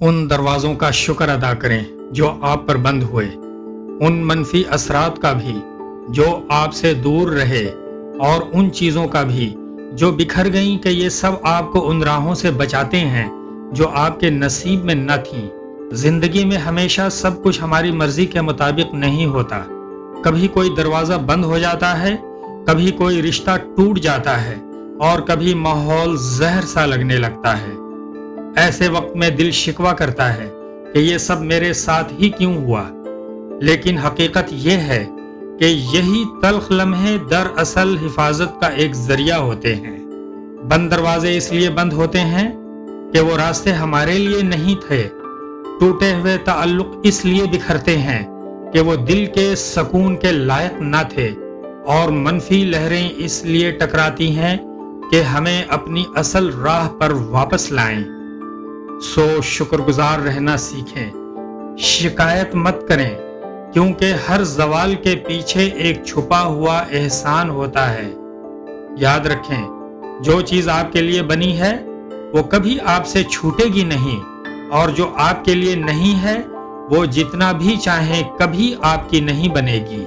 उन दरवाज़ों का शुक्र अदा करें जो आप पर बंद हुए, उन मनफी असरात का भी जो आपसे दूर रहे, और उन चीज़ों का भी जो बिखर गईं कि ये सब आपको उन राहों से बचाते हैं जो आपके नसीब में न थीं। ज़िंदगी में हमेशा सब कुछ हमारी मर्ज़ी के मुताबिक नहीं होता। कभी कोई दरवाज़ा बंद हो जाता है, कभी कोई रिश्ता टूट जाता है, और कभी माहौल जहर सा लगने लगता है। ऐसे वक्त में दिल शिकवा करता है कि ये सब मेरे साथ ही क्यों हुआ। लेकिन हकीकत ये है कि यही तल्ख लम्हे दरअसल हिफाजत का एक जरिया होते हैं। बंद दरवाजे इसलिए बंद होते हैं कि वो रास्ते हमारे लिए नहीं थे। टूटे हुए ताल्लुक इसलिए बिखरते हैं कि वो दिल के सुकून के लायक न थे, और मनफी लहरें इसलिए टकराती हैं कि हमें अपनी असल राह पर वापस लाएं। सो शुक्रगुजार रहना सीखें, शिकायत मत करें, क्योंकि हर ज़वाल के पीछे एक छुपा हुआ एहसान होता है। याद रखें, जो चीज़ आपके लिए बनी है वो कभी आपसे छूटेगी नहीं, और जो आपके लिए नहीं है वो जितना भी चाहे कभी आपकी नहीं बनेगी।